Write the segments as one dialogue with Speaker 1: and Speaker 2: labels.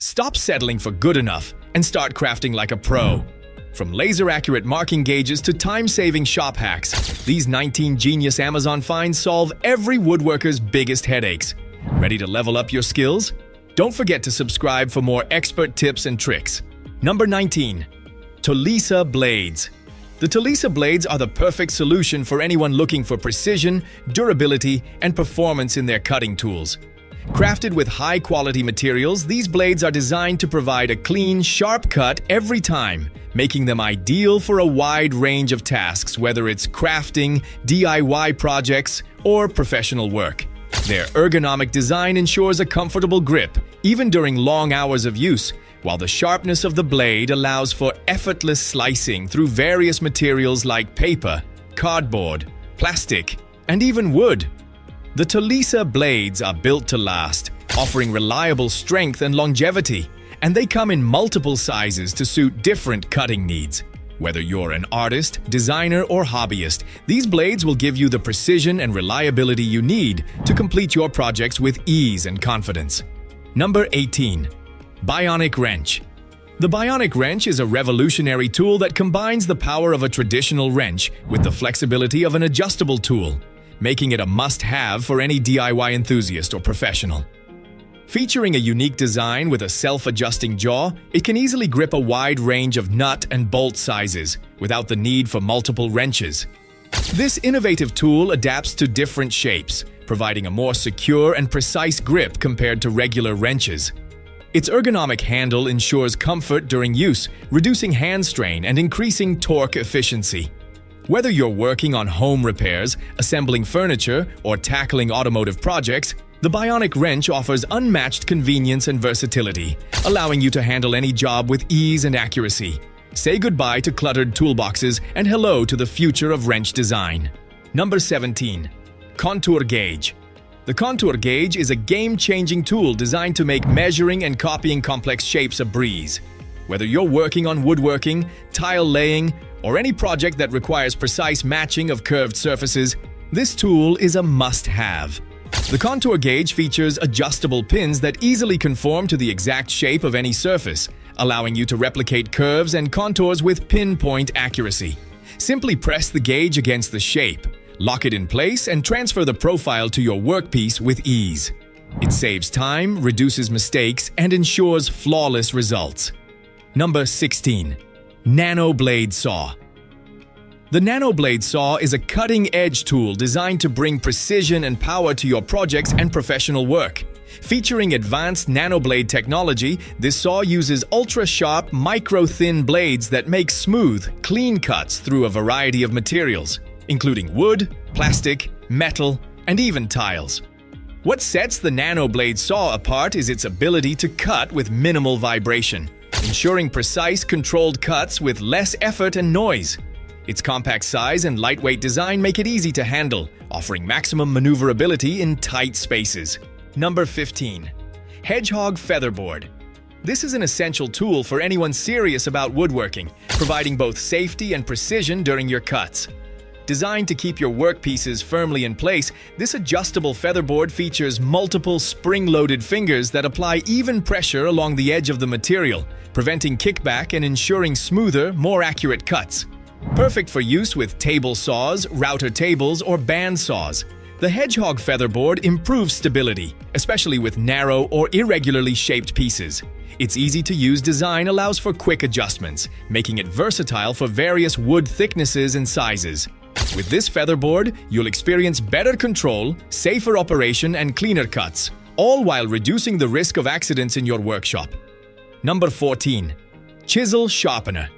Speaker 1: Stop settling for good enough and start crafting like a pro. From laser-accurate marking gauges to time-saving shop hacks, these 19 genius Amazon finds solve every woodworker's biggest headaches. Ready to level up your skills? Don't forget to subscribe for more expert tips and tricks. Number 19. TOLESA blades. The TOLESA blades are the perfect solution for anyone looking for precision, durability, and performance in their cutting tools. Crafted with high-quality materials, these blades are designed to provide a clean, sharp cut every time, making them ideal for a wide range of tasks, whether it's crafting, DIY projects, or professional work. Their ergonomic design ensures a comfortable grip, even during long hours of use, while the sharpness of the blade allows for effortless slicing through various materials like paper, cardboard, plastic, and even wood. The TOLESA blades are built to last, offering reliable strength and longevity, and they come in multiple sizes to suit different cutting needs. Whether you're an artist, designer, or hobbyist, these blades will give you the precision and reliability you need to complete your projects with ease and confidence. Number 18. BIONIC wrench. The BIONIC wrench is a revolutionary tool that combines the power of a traditional wrench with the flexibility of an adjustable tool, making it a must-have for any DIY enthusiast or professional. Featuring a unique design with a self-adjusting jaw, it can easily grip a wide range of nut and bolt sizes without the need for multiple wrenches. This innovative tool adapts to different shapes, providing a more secure and precise grip compared to regular wrenches. Its ergonomic handle ensures comfort during use, reducing hand strain and increasing torque efficiency. Whether you're working on home repairs, assembling furniture, or tackling automotive projects, the BIONIC wrench offers unmatched convenience and versatility, allowing you to handle any job with ease and accuracy. Say goodbye to cluttered toolboxes and hello to the future of wrench design. Number 17. Contour gauge. The contour gauge is a game-changing tool designed to make measuring and copying complex shapes a breeze. Whether you're working on woodworking, tile laying, or any project that requires precise matching of curved surfaces, this tool is a must-have. The contour gauge features adjustable pins that easily conform to the exact shape of any surface, allowing you to replicate curves and contours with pinpoint accuracy. Simply press the gauge against the shape, lock it in place, and transfer the profile to your workpiece with ease. It saves time, reduces mistakes, and ensures flawless results. Number 16. NENOBLADE saw. The NENOBLADE saw is a cutting-edge tool designed to bring precision and power to your projects and professional work. Featuring advanced NENOBLADE technology, this saw uses ultra-sharp, micro-thin blades that make smooth, clean cuts through a variety of materials, including wood, plastic, metal, and even tiles. What sets the NENOBLADE saw apart is its ability to cut with minimal vibration, ensuring precise, controlled cuts with less effort and noise. Its compact size and lightweight design make it easy to handle, offering maximum maneuverability in tight spaces. Number 15. HEDGEHOG FEATHERBOARD. This is an essential tool for anyone serious about woodworking, providing both safety and precision during your cuts. Designed to keep your workpieces firmly in place, this adjustable featherboard features multiple spring-loaded fingers that apply even pressure along the edge of the material, preventing kickback and ensuring smoother, more accurate cuts. Perfect for use with table saws, router tables, or band saws. The HEDGEHOG featherboard improves stability, especially with narrow or irregularly shaped pieces. Its easy-to-use design allows for quick adjustments, making it versatile for various wood thicknesses and sizes. With this featherboard, you'll experience better control, safer operation, and cleaner cuts, all while reducing the risk of accidents in your workshop. Number 14. Chisel sharpener.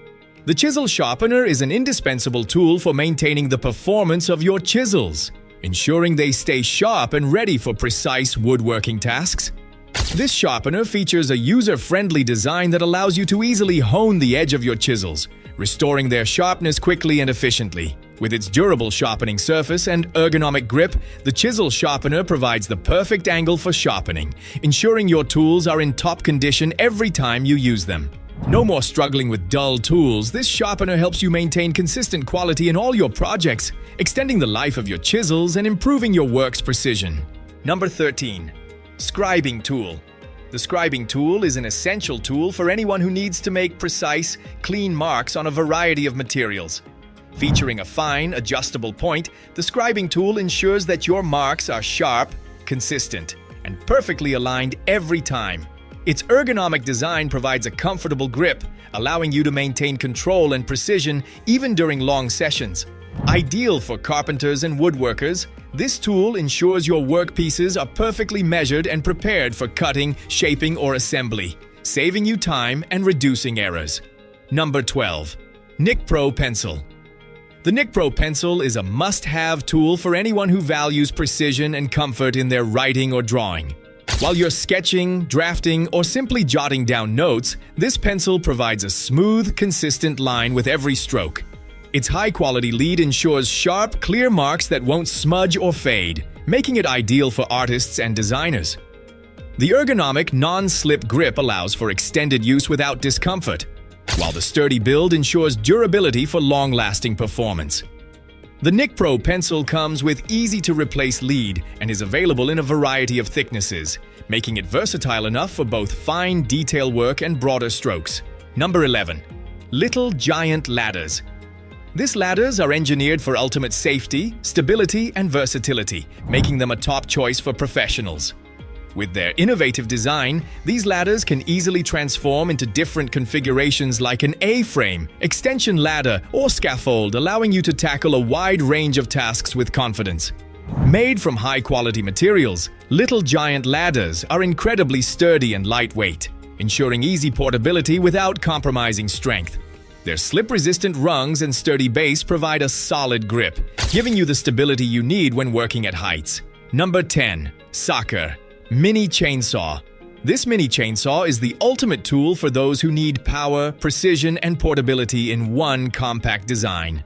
Speaker 1: The chisel sharpener is an indispensable tool for maintaining the performance of your chisels, ensuring they stay sharp and ready for precise woodworking tasks. This sharpener features a user-friendly design that allows you to easily hone the edge of your chisels, restoring their sharpness quickly and efficiently. With its durable sharpening surface and ergonomic grip, the chisel sharpener provides the perfect angle for sharpening, ensuring your tools are in top condition every time you use them. No more struggling with dull tools. This sharpener helps you maintain consistent quality in all your projects, extending the life of your chisels and improving your work's precision. Number 13. Scribing tool. The scribing tool is an essential tool for anyone who needs to make precise, clean marks on a variety of materials. Featuring a fine, adjustable point, the scribing tool ensures that your marks are sharp, consistent, and perfectly aligned every time. Its ergonomic design provides a comfortable grip, allowing you to maintain control and precision even during long sessions. Ideal for carpenters and woodworkers, this tool ensures your workpieces are perfectly measured and prepared for cutting, shaping, or assembly, saving you time and reducing errors. Number 12. NICKPRO Pencil. The NICKPRO pencil is a must-have tool for anyone who values precision and comfort in their writing or drawing. While you're sketching, drafting, or simply jotting down notes, this pencil provides a smooth, consistent line with every stroke. Its high-quality lead ensures sharp, clear marks that won't smudge or fade, making it ideal for artists and designers. The ergonomic, non-slip grip allows for extended use without discomfort, while the sturdy build ensures durability for long-lasting performance. The NICKPRO pencil comes with easy-to-replace lead and is available in a variety of thicknesses, making it versatile enough for both fine detail work and broader strokes. Number 11. Little Giant Ladders. These ladders are engineered for ultimate safety, stability, and versatility, making them a top choice for professionals. With their innovative design, these ladders can easily transform into different configurations like an A-frame, extension ladder, or scaffold, allowing you to tackle a wide range of tasks with confidence. Made from high-quality materials, Little Giant Ladders are incredibly sturdy and lightweight, ensuring easy portability without compromising strength. Their slip-resistant rungs and sturdy base provide a solid grip, giving you the stability you need when working at heights. Number 10. SHAROPENER Mini Chainsaw. This mini chainsaw is the ultimate tool for those who need power, precision, and portability in one compact design.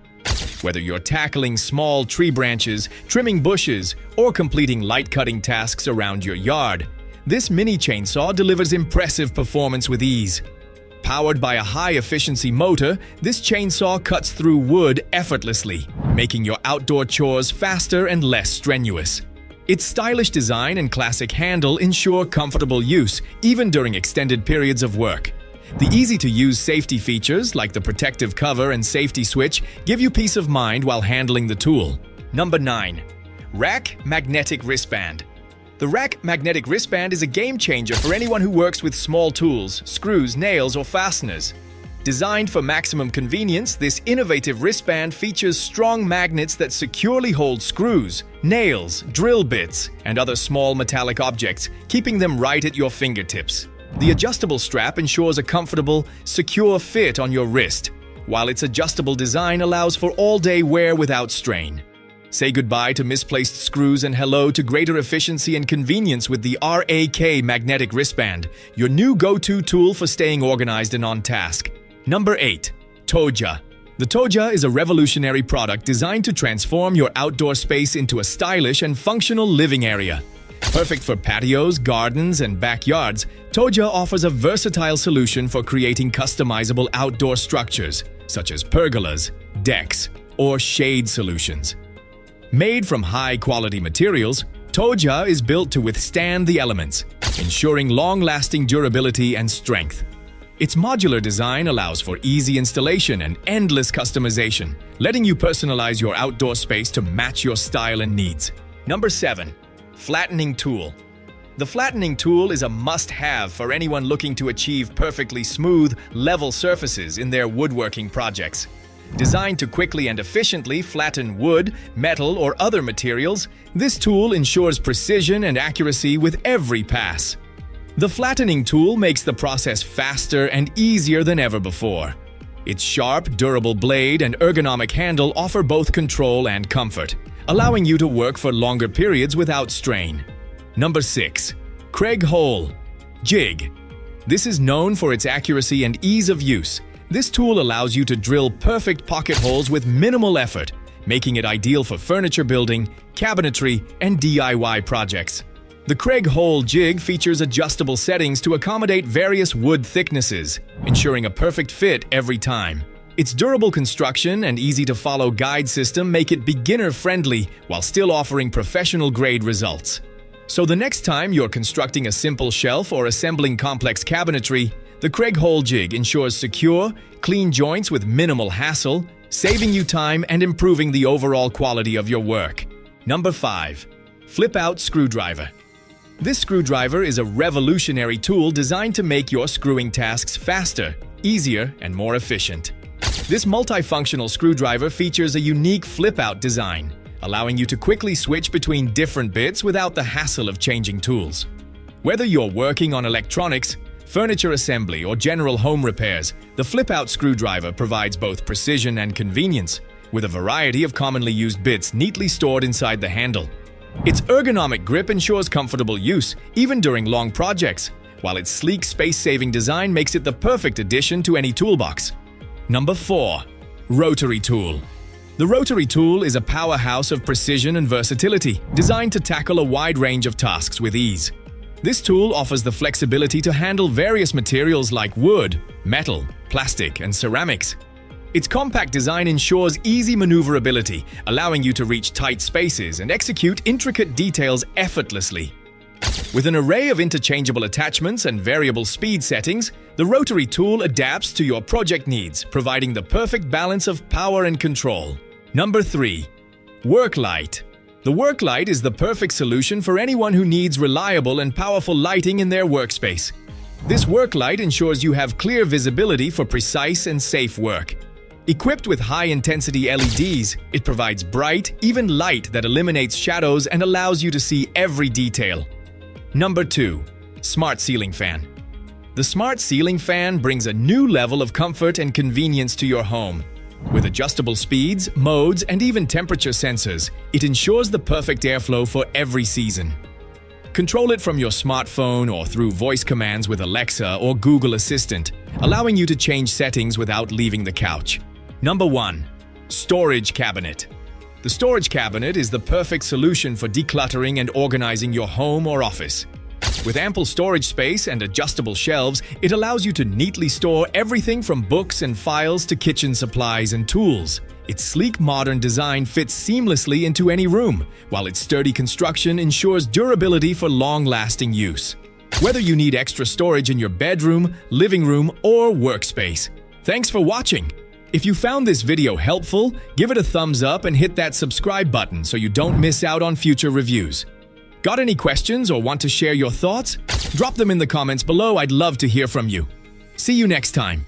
Speaker 1: Whether you're tackling small tree branches, trimming bushes, or completing light cutting tasks around your yard, this mini chainsaw delivers impressive performance with ease. Powered by a high-efficiency motor, this chainsaw cuts through wood effortlessly, making your outdoor chores faster and less strenuous. Its stylish design and classic handle ensure comfortable use, even during extended periods of work. The easy-to-use safety features, like the protective cover and safety switch, give you peace of mind while handling the tool. Number 9. Rack Magnetic Wristband. The Rack Magnetic Wristband is a game-changer for anyone who works with small tools, screws, nails, or fasteners. Designed for maximum convenience, this innovative wristband features strong magnets that securely hold screws, nails, drill bits, and other small metallic objects, keeping them right at your fingertips. The adjustable strap ensures a comfortable, secure fit on your wrist, while its adjustable design allows for all-day wear without strain. Say goodbye to misplaced screws and hello to greater efficiency and convenience with the RAK Magnetic Wristband, your new go-to tool for staying organized and on task. Number 8. TOJA. The TOJA is a revolutionary product designed to transform your outdoor space into a stylish and functional living area. Perfect for patios, gardens, and backyards, TOJA offers a versatile solution for creating customizable outdoor structures, such as pergolas, decks, or shade solutions. Made from high-quality materials, TOJA is built to withstand the elements, ensuring long-lasting durability and strength. Its modular design allows for easy installation and endless customization, letting you personalize your outdoor space to match your style and needs. Number 7. Flattening Tool. The flattening tool is a must-have for anyone looking to achieve perfectly smooth, level surfaces in their woodworking projects. Designed to quickly and efficiently flatten wood, metal, or other materials, this tool ensures precision and accuracy with every pass. The flattening tool makes the process faster and easier than ever before. Its sharp, durable blade and ergonomic handle offer both control and comfort, allowing you to work for longer periods without strain. Number 6. KREG Hole Jig. This is known for its accuracy and ease of use. This tool allows you to drill perfect pocket holes with minimal effort, making it ideal for furniture building, cabinetry, and DIY projects. The KREG Hole Jig features adjustable settings to accommodate various wood thicknesses, ensuring a perfect fit every time. Its durable construction and easy-to-follow guide system make it beginner-friendly while still offering professional-grade results. So the next time you're constructing a simple shelf or assembling complex cabinetry, the KREG hole jig ensures secure, clean joints with minimal hassle, saving you time and improving the overall quality of your work. Number 5. FLIPOUT screwdriver. This screwdriver is a revolutionary tool designed to make your screwing tasks faster, easier, and more efficient. This multifunctional screwdriver features a unique flip-out design, allowing you to quickly switch between different bits without the hassle of changing tools. Whether you're working on electronics, furniture assembly, or general home repairs, the flip-out screwdriver provides both precision and convenience, with a variety of commonly used bits neatly stored inside the handle. Its ergonomic grip ensures comfortable use, even during long projects, while its sleek, space-saving design makes it the perfect addition to any toolbox. Number 4. Rotary tool. The rotary tool is a powerhouse of precision and versatility, designed to tackle a wide range of tasks with ease. This tool offers the flexibility to handle various materials like wood, metal, plastic, and ceramics. Its compact design ensures easy maneuverability, allowing you to reach tight spaces and execute intricate details effortlessly. With an array of interchangeable attachments and variable speed settings, the rotary tool adapts to your project needs, providing the perfect balance of power and control. Number 3. Work light. The work light is the perfect solution for anyone who needs reliable and powerful lighting in their workspace. This work light ensures you have clear visibility for precise and safe work. Equipped with high-intensity LEDs, it provides bright, even light that eliminates shadows and allows you to see every detail. Number 2. Smart ceiling fan. The smart ceiling fan brings a new level of comfort and convenience to your home. With adjustable speeds, modes, and even temperature sensors, it ensures the perfect airflow for every season. Control it from your smartphone or through voice commands with Alexa or Google Assistant, allowing you to change settings without leaving the couch. Number 1. Storage cabinet. The storage cabinet is the perfect solution for decluttering and organizing your home or office. With ample storage space and adjustable shelves, it allows you to neatly store everything from books and files to kitchen supplies and tools. Its sleek modern design fits seamlessly into any room, while its sturdy construction ensures durability for long-lasting use. Whether you need extra storage in your bedroom, living room, or workspace. Thanks for watching! If you found this video helpful, give it a thumbs up and hit that subscribe button so you don't miss out on future reviews. Got any questions or want to share your thoughts? Drop them in the comments below. I'd love to hear from you. See you next time.